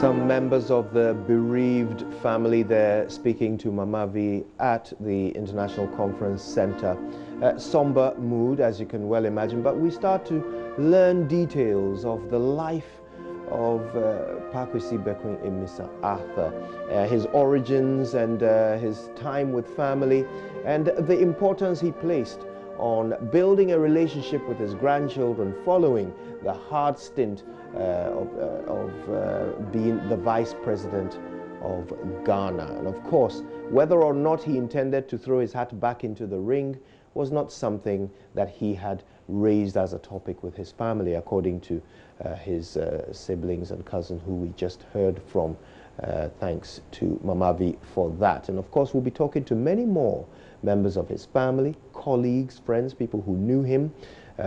Some members of the bereaved family there speaking to Mama V at the International Conference Center. Somber mood, as you can well imagine, but we start to learn details of the life of Pakwesi Bekwin Emisa Arthur, his origins and his time with family, and the importance he placed on building a relationship with his grandchildren following the hard stint of being the vice president of Ghana. And of course, whether or not he intended to throw his hat back into the ring was not something that he had raised as a topic with his family, according to his siblings and cousin who we just heard from. Thanks to Mama V for that. And of course, we'll be talking to many more members of his family, colleagues, friends, people who knew him,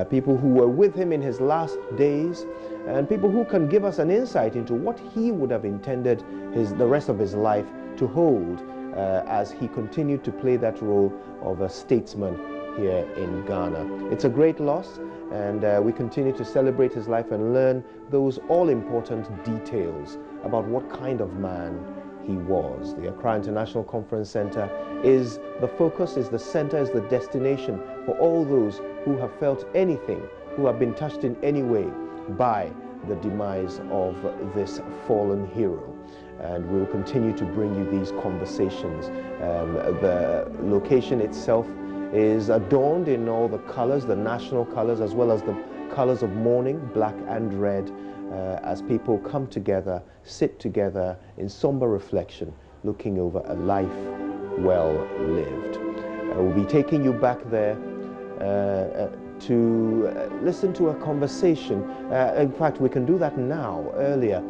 people who were with him in his last days, and people who can give us an insight into what he would have intended the rest of his life to hold as he continued to play that role of a statesman here in Ghana. It's a great loss, and we continue to celebrate his life and learn those all-important details about what kind of man he was. The Accra International Conference Center is the focus, is the center, is the destination for all those who have felt anything, who have been touched in any way by the demise of this fallen hero. And we will continue to bring you these conversations. The location itself is adorned in all the colors, the national colors, as well as the colors of mourning, black and red, as people come together, sit together in somber reflection, looking over a life well lived. We'll be taking you back there to listen to a conversation. In fact, we can do that now. Earlier,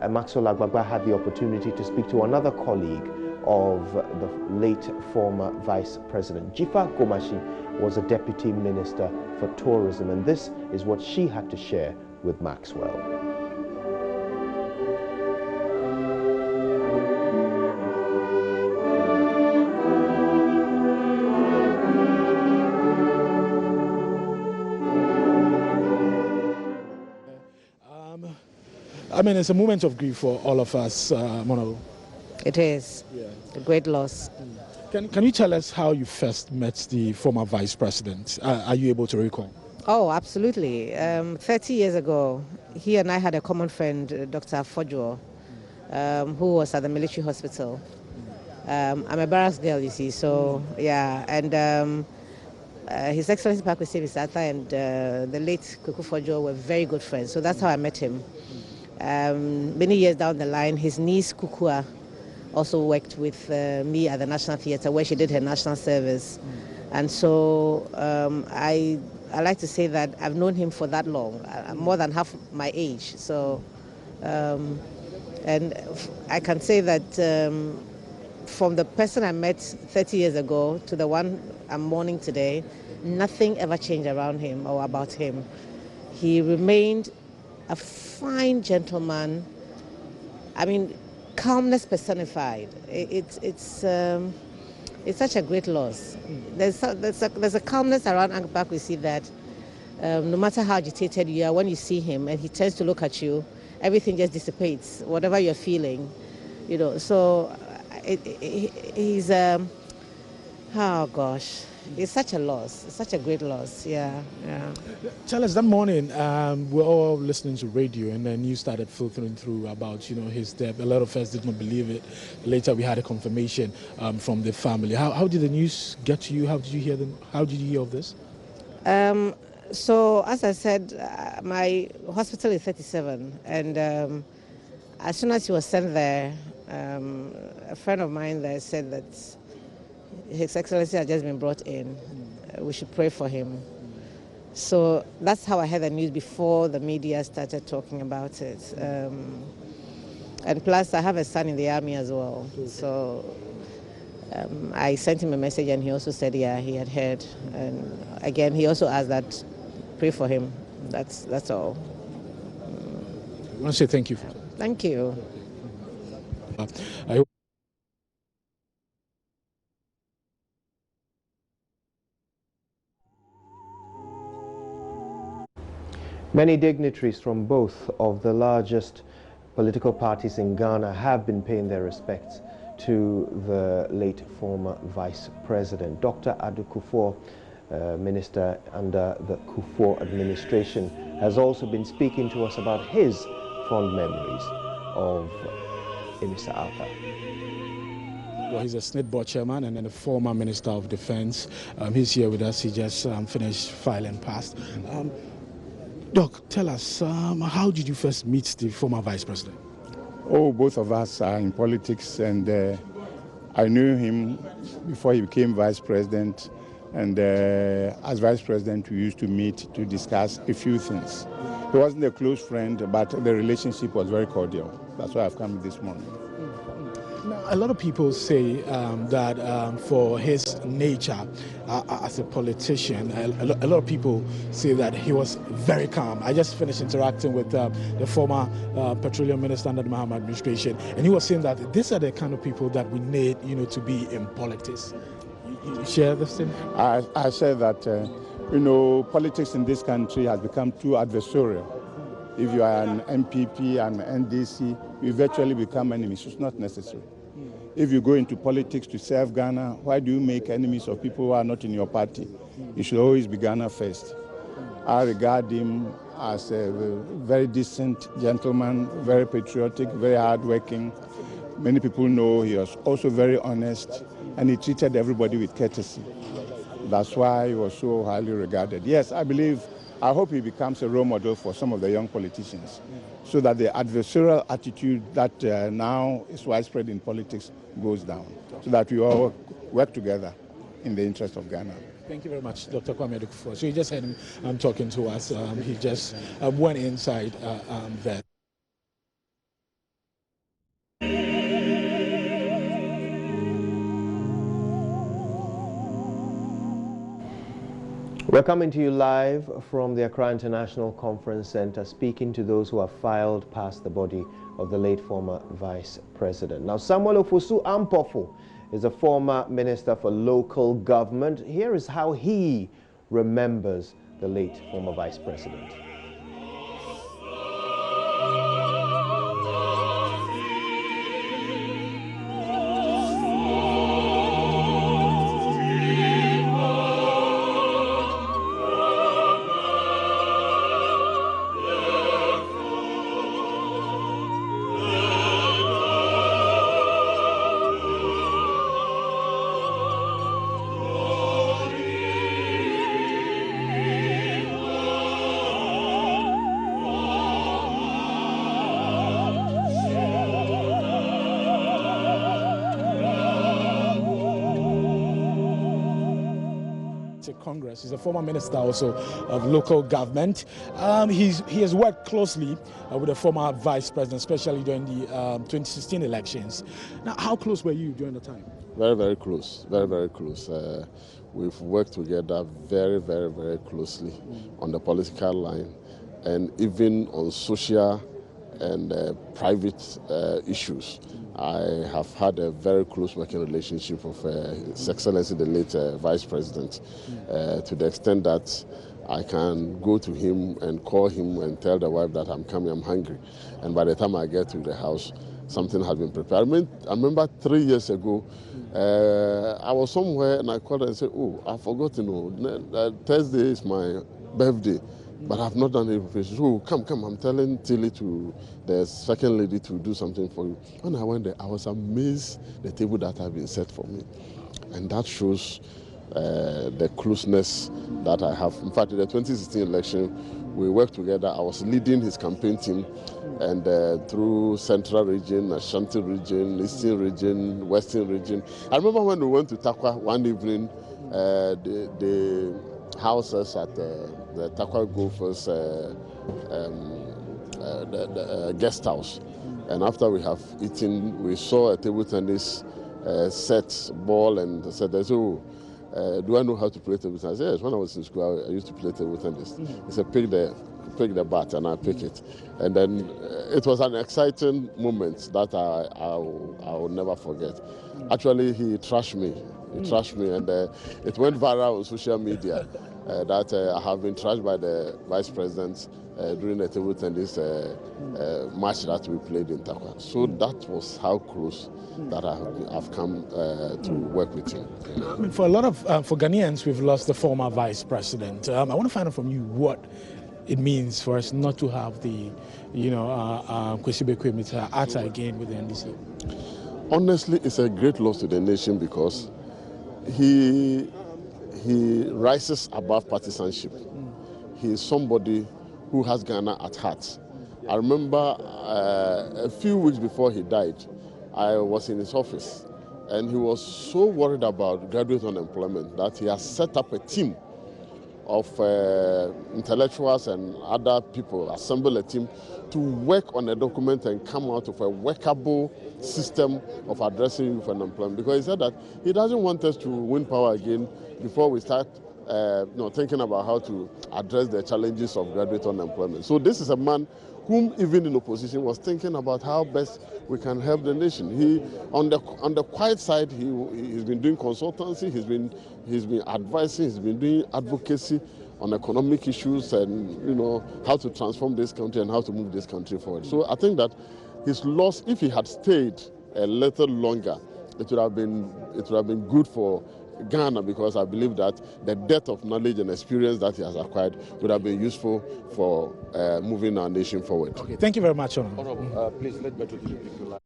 Maxwell Agbagba had the opportunity to speak to another colleague of the late former Vice President. Jifa Gomashi was a Deputy Minister for Tourism, and this is what she had to share with Maxwell. I mean, it's a moment of grief for all of us, Mono. It is. Yeah. A great loss. Can you tell us how you first met the former vice president? Are you able to recall? Oh, absolutely. 30 years ago, he and I had a common friend, Dr. Fojo, who was at the military hospital. I'm a barracks girl, you see, so yeah. And His Excellency Pakwesi Arthur and the late Kuku Fojo were very good friends, so that's how I met him. Many years down the line, his niece Kukua also worked with me at the National Theatre, where she did her national service. And so I like to say that I've known him for that long, more than half my age. So, and I can say that from the person I met 30 years ago to the one I'm mourning today, nothing ever changed around him or about him. He remained a fine gentleman. I mean, calmness personified. It's such a great loss. There's a calmness around Uncle Pakwesi that no matter how agitated you are, when you see him and he turns to look at you, everything just dissipates, whatever you're feeling, you know. So he's oh gosh. It's such a loss. It's such a great loss. Yeah. Tell us, that morning we're all listening to radio, and then you started filtering through about his death. A lot of us did not believe it. Later, we had a confirmation from the family. How did the news get to you? How did you hear them? How did you hear of this? So as I said, my hospital is 37, and as soon as he was sent there, a friend of mine there said that His Excellency had just been brought in. We should pray for him. So that's how I heard the news before the media started talking about it. And plus, I have a son in the army as well. So I sent him a message, and he also said, yeah, he had heard. And again, he also asked that, pray for him. That's all. I want to say thank you for that. Thank you. I hope Many dignitaries from both of the largest political parties in Ghana have been paying their respects to the late former Vice President. Dr. Adu Kufuor, Minister under the Kufuor administration, has also been speaking to us about his fond memories of Mr. Arthur. Well, he's a SNIT board chairman and then a former Minister of Defense. He's here with us. He just finished filing past. Doc, tell us, how did you first meet the former Vice President? Oh, both of us are in politics, and I knew him before he became Vice President. And as Vice President, we used to meet to discuss a few things. He wasn't a close friend, but the relationship was very cordial. That's why I've come this morning. Now, a lot of people say that for his nature as a politician, a lot of people say that he was very calm. I just finished interacting with the former petroleum minister under the Mahama administration, and he was saying that these are the kind of people that we need, to be in politics. You share the same? I said that, politics in this country has become too adversarial. If you are an MPP and NDC, you virtually become enemies. It's not necessary. If you go into politics to serve Ghana, why do you make enemies of people who are not in your party? You should always be Ghana first. I regard him as a very decent gentleman, very patriotic, very hardworking. Many people know he was also very honest, and he treated everybody with courtesy. That's why he was so highly regarded. Yes, I hope he becomes a role model for some of the young politicians, so that the adversarial attitude that now is widespread in politics goes down, so that we all work together in the interest of Ghana. Thank you very much, Dr. Kwame Adu Kufuor. So you just heard him talking to us. He just went inside there. We're coming to you live from the Accra International Conference Center, speaking to those who have filed past the body of the late former Vice President. Now, Samuel Ofosu Ampofo is a former Minister for Local Government. Here is how he remembers the late former Vice President. Congress. He's a former minister also of local government. He has worked closely with the former vice president, especially during the 2016 elections. Now, how close were you during the time? Very, very close. Very, very close. We've worked together very, very, very closely on the political line, and even on social and private issues. I have had a very close working relationship with His Excellency, the late Vice President, to the extent that I can go to him and call him and tell the wife that I'm coming, I'm hungry. And by the time I get to the house, something had been prepared. I remember 3 years ago, I was somewhere and I called her and said, oh, I've forgotten, Thursday is my birthday. But I've not done it. So come, I'm telling Tilly, the second lady, to do something for you. When I went there, I was amazed the table that had been set for me. And that shows the closeness that I have. In fact, in the 2016 election, we worked together. I was leading his campaign team, and through Central Region, Ashanti Region, Eastern Region, Western Region. I remember when we went to Takwa one evening, the houses at the Takwa Gophers the guest house. And after we have eaten, we saw a table tennis set ball and said, oh, do I know how to play table tennis? I said, yes, when I was in school, I used to play table tennis. He said, pick the bat, and I pick it. And then it was an exciting moment that I will never forget. Actually, he trashed me. He trashed me, and it went viral on social media that I have been trashed by the vice president during the table tennis match that we played in Takwa. So that was how close that I've come to work with him. I mean, for a lot of for Ghanaians, we've lost the former vice president. I want to find out from you what it means for us not to have the, Kwesi Bekwai Atta again with the NDC. Honestly, it's a great loss to the nation because he rises above partisanship. He is somebody who has Ghana at heart. I remember a few weeks before he died, I was in his office, and he was so worried about graduate unemployment that he has set up a team of intellectuals and other people, assemble a team to work on a document and come out of a workable system of addressing youth unemployment. Because he said that he doesn't want us to win power again before we start thinking about how to address the challenges of graduate unemployment. So this is a man whom even in opposition was thinking about how best we can help the nation. He, on the quiet side, he's been doing consultancy, he's been advising, he's been doing advocacy on economic issues and how to transform this country and how to move this country forward. So I think that his loss, if he had stayed a little longer, it would have been good for Ghana, because I believe that the depth of knowledge and experience that he has acquired would have been useful for moving our nation forward. Okay, thank you very much, Honorable. Please let me to the people.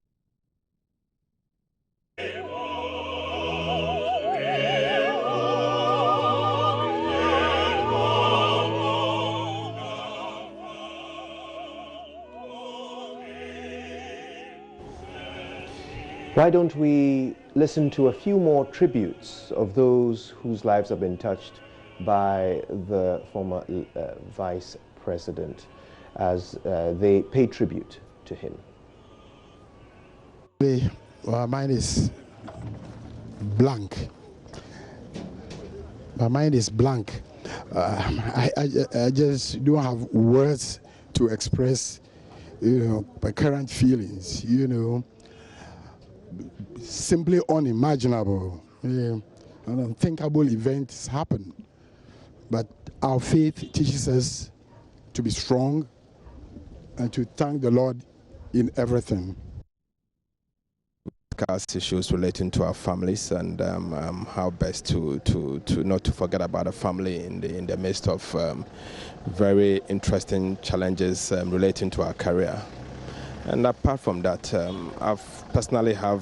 Why don't we listen to a few more tributes of those whose lives have been touched by the former vice president as they pay tribute to him. My mind is blank. My mind is blank. I just don't have words to express, my current feelings, simply unimaginable, unthinkable events happen. But our faith teaches us to be strong and to thank the Lord in everything. Discuss issues relating to our families and how best to not to forget about a family in the midst of very interesting challenges relating to our career. And apart from that, I've personally have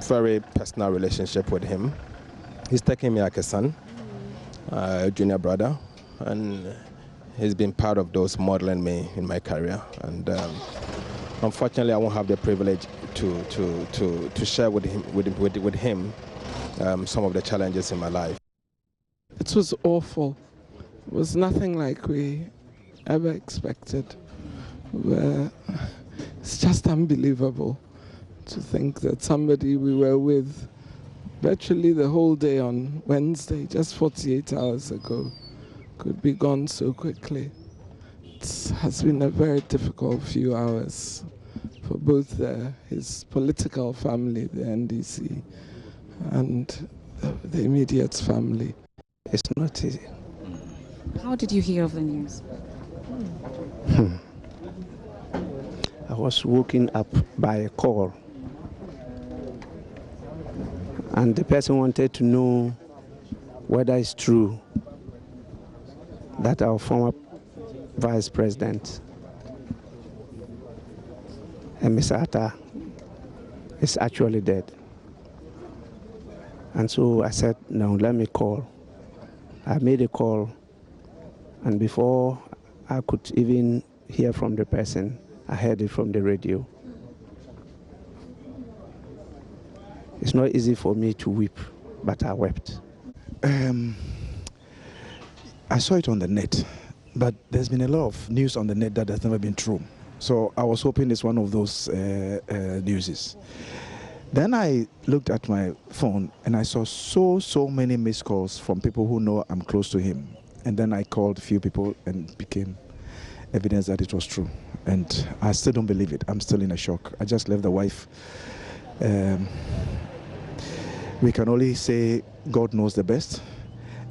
very personal relationship with him. He's taking me like a son, a junior brother, and he's been part of those modeling me in my career. And unfortunately, I won't have the privilege to share with him some of the challenges in my life. It was awful. It was nothing like we ever expected. It's just unbelievable to think that somebody we were with virtually the whole day on Wednesday, just 48 hours ago, could be gone so quickly. It has been a very difficult few hours for both his political family, the NDC, and the immediate family. It's not easy. How did you hear of the news? I was woken up by a call, and the person wanted to know whether it's true that our former vice president, Mr. Atta, is actually dead. And so I said, no, let me call. I made a call, and before I could even hear from the person, I heard it from the radio. It's not easy for me to weep, but I wept. I saw it on the net, but there's been a lot of news on the net that has never been true. So I was hoping it's one of those newses. Then I looked at my phone and I saw so many missed calls from people who know I'm close to him. And then I called a few people and became evidence that it was true. And I still don't believe it. I'm still in a shock. I just left the wife we can only say God knows the best,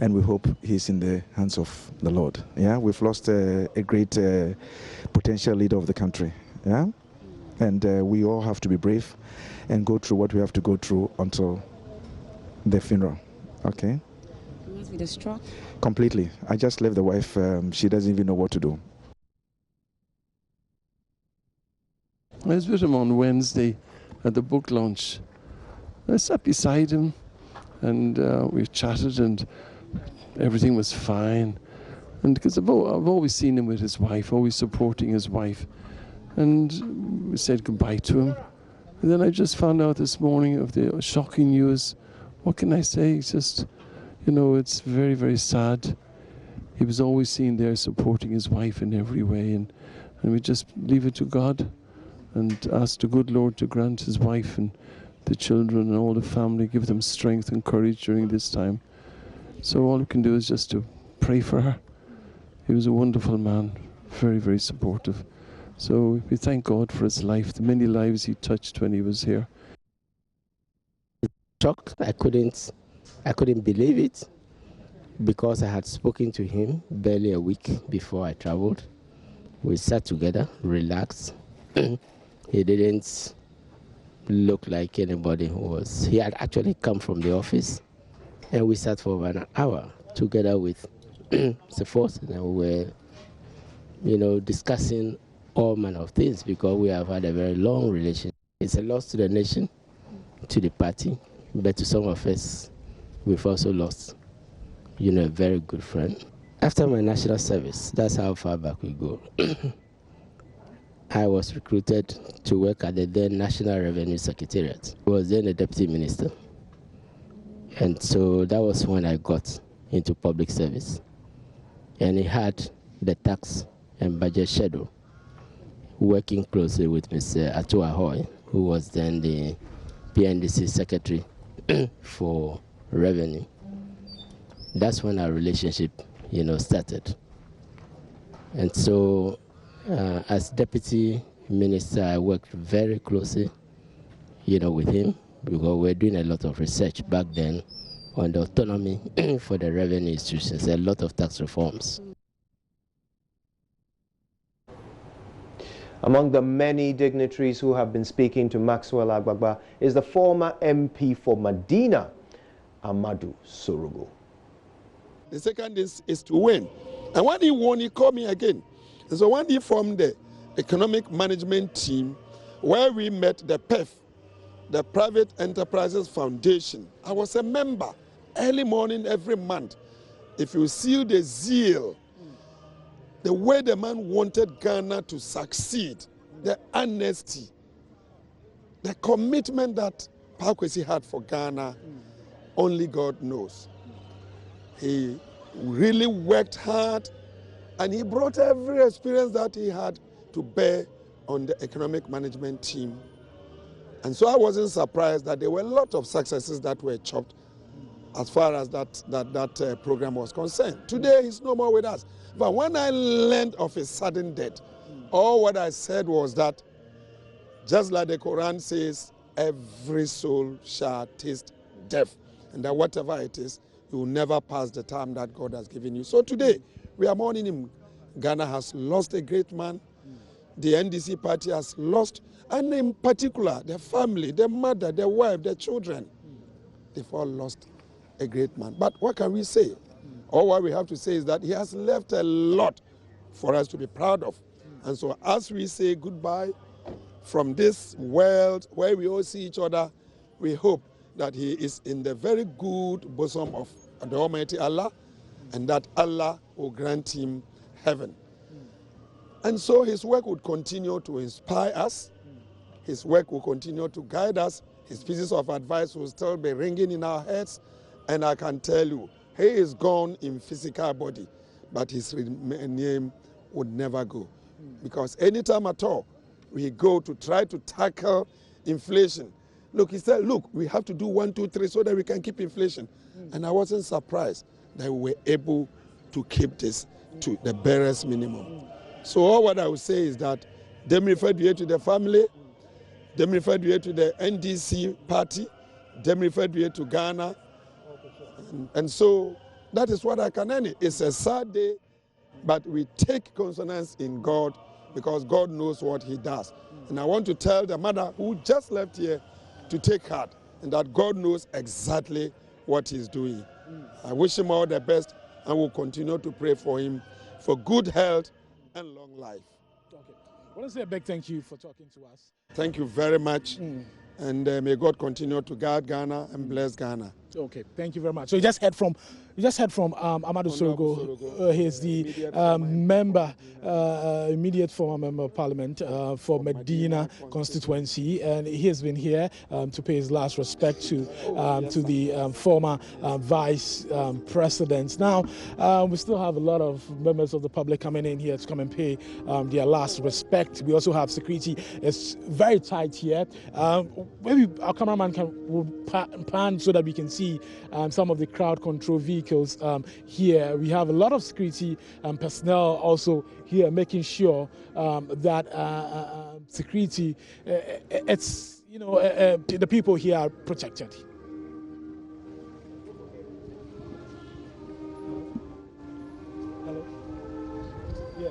and we hope he's in the hands of the Lord. Yeah, we've lost a great potential leader of the country. Yeah, and we all have to be brave and go through what we have to go through until the funeral. Okay. You must be distraught. Completely. I just left the wife. She doesn't even know what to do. I was with him on Wednesday at the book launch. I sat beside him and we chatted and everything was fine. And because I've always seen him with his wife, always supporting his wife. And we said goodbye to him. And then I just found out this morning of the shocking news. What can I say? It's just, you know, it's very, very sad. He was always seen there supporting his wife in every way. And we just leave it to God and ask the good Lord to grant his wife and the children and all the family, give them strength and courage during this time. So all we can do is just to pray for her. He was a wonderful man, very, very supportive. So we thank God for his life, the many lives he touched when he was here. Shocked. I couldn't believe it, because I had spoken to him barely a week before I traveled. We sat together, relaxed. He didn't look like anybody who was. He had actually come from the office, and we sat for over an hour together with the force, and we were, discussing all manner of things, because we have had a very long relationship. It's a loss to the nation, to the party, but to some of us, we've also lost, a very good friend. After my national service, that's how far back we go. I was recruited to work at the then National Revenue Secretariat. I was then a deputy minister. And so that was when I got into public service. And he had the tax and budget schedule, working closely with Mr. Atua Hoy, who was then the PNDC secretary for revenue. That's when our relationship, started. And so as deputy minister, I worked very closely, with him, because we were doing a lot of research back then on the autonomy for the revenue institutions, a lot of tax reforms. Among the many dignitaries who have been speaking to Maxwell Agbagba is the former MP for Medina, Amadou Sorogo. The second is to win. And when he won, he called me again. And so when he formed the economic management team, where we met the PEF, the Private Enterprises Foundation, I was a member early morning every month. If you see the zeal, the way the man wanted Ghana to succeed, the honesty, the commitment that Pakwesi had for Ghana, only God knows. He really worked hard, and he brought every experience that he had to bear on the economic management team. And so I wasn't surprised that there were a lot of successes that were chopped as far as that program was concerned. Today he's no more with us. But when I learned of his sudden death, all what I said was that, just like the Quran says, every soul shall taste death, and that whatever it is, you will never pass the time that God has given you. So today, we are mourning him. Ghana has lost a great man. The NDC party has lost, and in particular, the family, the mother, the wife, the children, they've all lost a great man. But what can we say? All what we have to say is that he has left a lot for us to be proud of. And so as we say goodbye from this world where we all see each other, we hope that he is in the very good bosom of the Almighty Allah, and that Allah will grant him heaven. And so his work would continue to inspire us. His work will continue to guide us. His pieces of advice will still be ringing in our heads. And I can tell you, he is gone in physical body, but his name would never go. Because anytime at all we go to try to tackle inflation, look, he said, look, we have to do 1, 2, 3 so that we can keep inflation. And I wasn't surprised that we were able to keep this to the barest minimum. So all what I would say is that them referred to the family, them referred to the NDC party, Demrifedue to Ghana. And so that is what I can end it. It's a sad day, but we take consonance in God because God knows what he does. And I want to tell the mother who just left here to take heart and that God knows exactly what he's doing. I wish him all the best and will continue to pray for him for good health and long life. Okay. I want to say a big thank you for talking to us. Thank you very much. And may God continue to guard Ghana and bless Ghana. Okay, thank you very much. So you just heard from Amadou Sorogo. He's the member, immediate former member of Parliament for Medina constituency, and he has been here to pay his last respect to the former vice president. Now we still have a lot of members of the public coming in here to come and pay their last respect. We also have security. It's very tight here. Maybe our cameraman will pan so that we can see some of the crowd control vehicles here. We have a lot of security personnel also here making sure that security, the people here are protected. Hello? Yeah.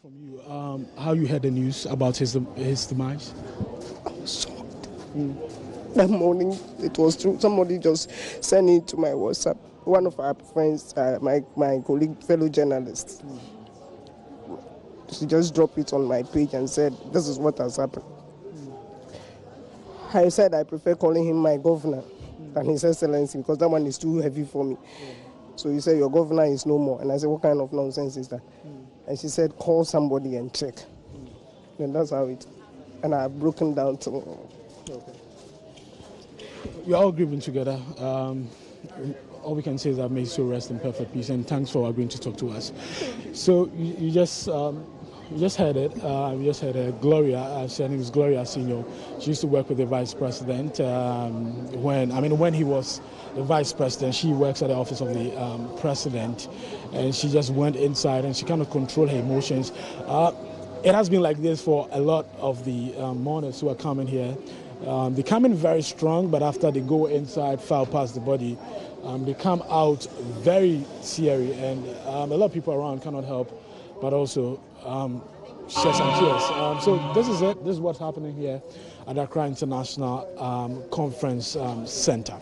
from you, how you heard the news about his demise? I was shocked. That morning, it was true. Somebody just sent it to my WhatsApp. One of our friends, my colleague, fellow journalist, she just dropped it on my page and said, this is what has happened. I said I prefer calling him my governor than His Excellency because that one is too heavy for me. So he said, your governor is no more. And I said, what kind of nonsense is that? And she said, call somebody and check. And that's how it, and I've broken down to... Okay. We're all grieving together. All we can say is that may so rest in perfect peace, and thanks for agreeing to talk to us. So you just heard it. We just heard Gloria. Her name is Gloria Senior. She used to work with the vice president. When he was the vice president, she works at the office of the president, and she just went inside and she kind of controlled her emotions. It has been like this for a lot of the mourners who are coming here. They come in very strong, but after they go inside, file past the body, they come out very teary, and a lot of people around cannot help but also shed some tears. So this is it. This is what's happening here at Accra International Conference Center.